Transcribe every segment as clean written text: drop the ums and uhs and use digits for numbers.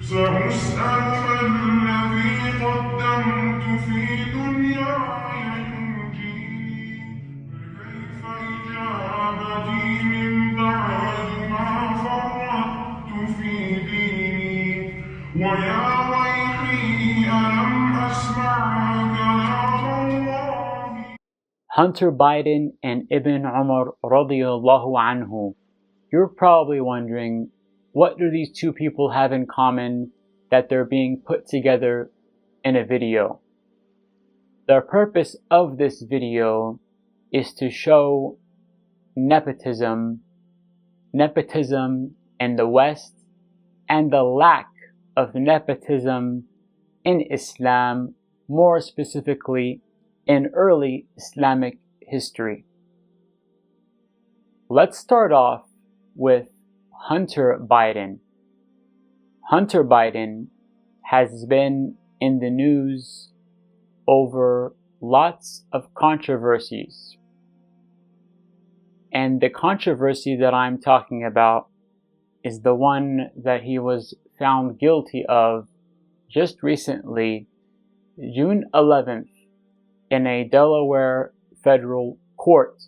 سأسأل ما الذي قدمت في دنياي ينجيني كيف إجابتي من بعد ما فرطت في ديني ويا ويحي ألم أسمع كلام الله. Hunter Biden and Ibn Umar radiyallahu anhu. You're probably wondering, what do these two people have in common that they're being put together in a video? The purpose of this video is to show nepotism in the West and the lack of nepotism in Islam, more specifically in early Islamic history. Let's start off with Hunter Biden. Hunter Biden has been in the news over lots of controversies. And the controversy that I'm talking about is the one that he was found guilty of just recently, June 11th, in a Delaware federal court.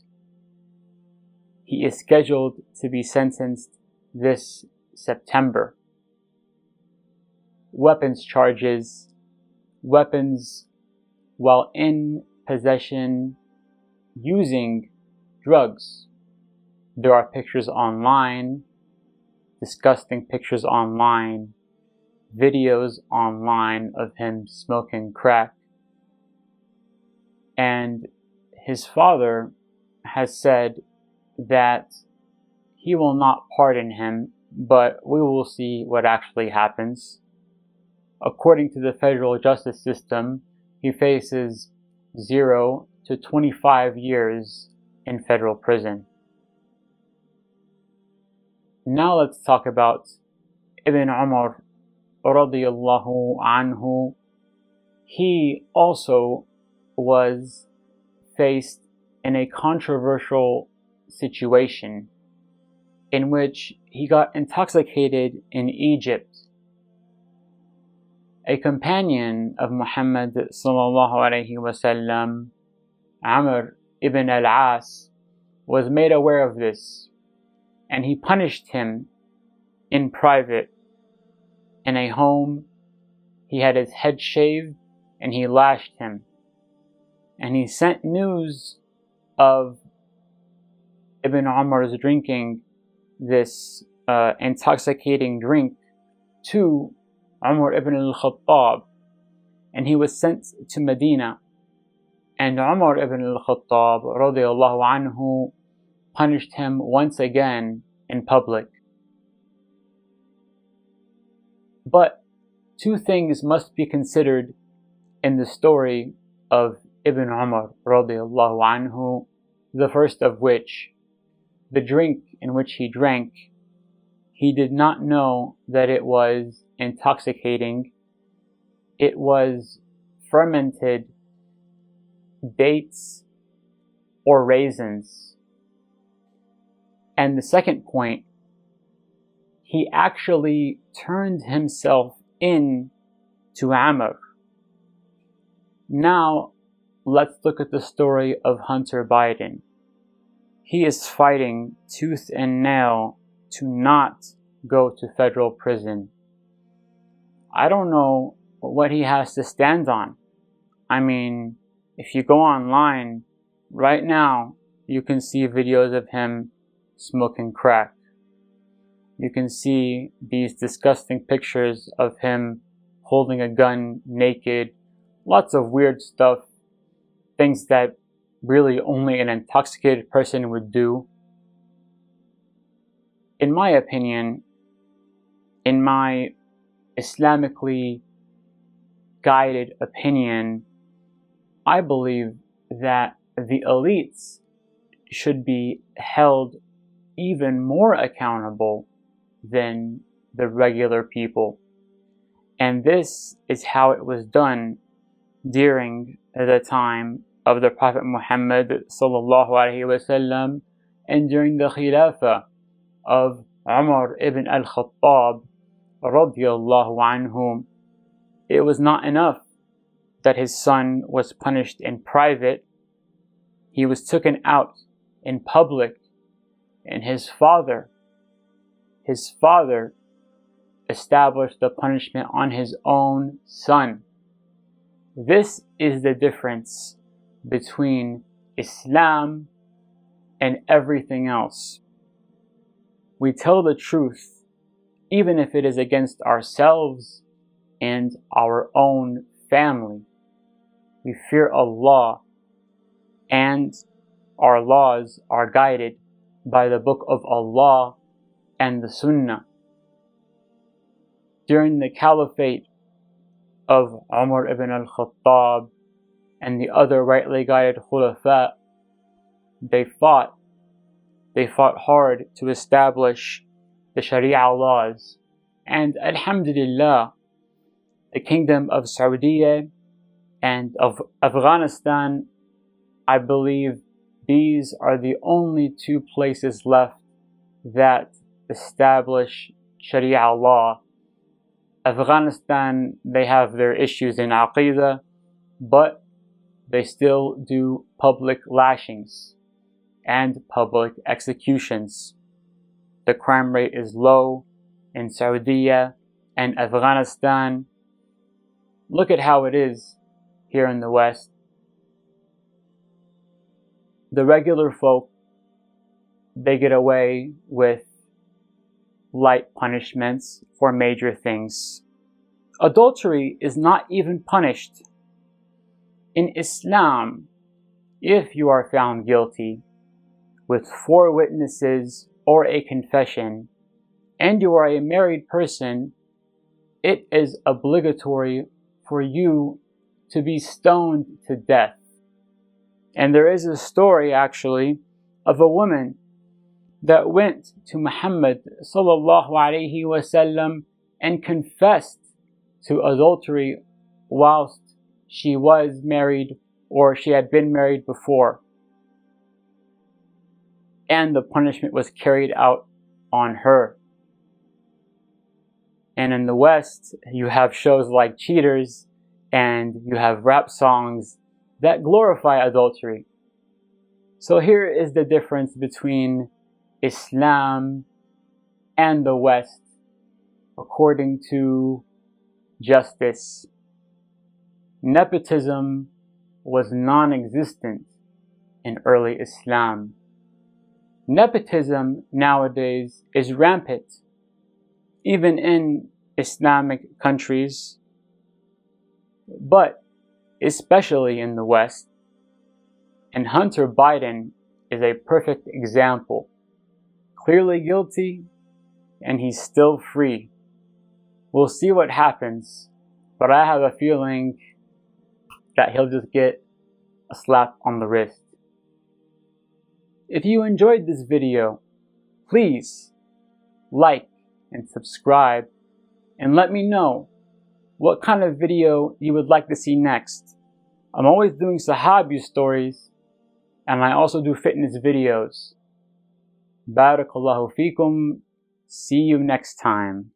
He is scheduled to be sentenced this September. Weapons charges, weapons while in possession, using drugs. There are pictures online, disgusting pictures online, videos online of him smoking crack. And his father has said that he will not pardon him, but we will see what actually happens. According to the federal justice system, he faces 0 to 25 years in federal prison. Now let's talk about Ibn Umar radiyallahu anhu. He also was faced in a controversial situation in which he got intoxicated in Egypt. A companion of Muhammad sallallahu alaihi wasallam, Amr ibn al-As, was made aware of this, and he punished him in private in a home. He had his head shaved and he lashed him. And he sent news of Ibn Umar's drinking this intoxicating drink to Umar ibn al-Khaṭṭāb, and he was sent to Madinah. And Umar ibn al-Khaṭṭāb radiyallahu anhu punished him once again in public. But two things must be considered in the story of Ibn Umar radiyallahu anhu, the first of which, the drink in which he drank, he did not know that it was intoxicating. It was fermented dates or raisins. And the second point, he actually turned himself in to Amr. Now, let's look at the story of Hunter Biden. He is fighting tooth and nail to not go to federal prison. I don't know what he has to stand on. I mean, if you go online right now, you can see videos of him smoking crack. You can see these disgusting pictures of him holding a gun naked. Lots of weird stuff. Things that really only an intoxicated person would do. In my opinion, in my Islamically guided opinion, I believe that the elites should be held even more accountable than the regular people. And this is how it was done during the time of the Prophet Muhammad sallallahu alaihi wasallam and during the Khilafah of Umar ibn al-Khaṭṭāb radiyallahu anhu, it was not enough that his son was punished in private. He was taken out in public, and his father established the punishment on his own son. This is the difference between Islam and everything else. We tell the truth, even if it is against ourselves and our own family. We fear Allah, and our laws are guided by the book of Allah and the Sunnah. During the Caliphate of Umar ibn al-Khaṭṭāb and the other rightly guided Khulafa, they fought hard to establish the Shari'ah laws. And alhamdulillah, the Kingdom of Saudi and of Afghanistan, I believe these are the only two places left that establish Sharia law. Afghanistan, they have their issues in Aqidah, but they still do public lashings and public executions. The crime rate is low in Saudi and Afghanistan. Look at how it is here in the West. The regular folk, they get away with light punishments for major things. Adultery is not even punished. In Islam, if you are found guilty with 4 witnesses or a confession, and you are a married person, it is obligatory for you to be stoned to death. And there is a story actually of a woman that went to Muhammad sallallahu alaihi wasallam and confessed to adultery whilst she was married or she had been married before. And the punishment was carried out on her. And in the West, you have shows like Cheaters, and you have rap songs that glorify adultery. So here is the difference between Islam and the West according to justice. Nepotism was non-existent in early Islam. Nepotism nowadays is rampant, even in Islamic countries, but especially in the West. And Hunter Biden is a perfect example. Clearly guilty, and he's still free. We'll see what happens, but I have a feeling that he'll just get a slap on the wrist. If you enjoyed this video, please like and subscribe, and let me know what kind of video you would like to see next. I'm always doing Sahabi stories, and I also do fitness videos. Barakallahu feekum. See you next time.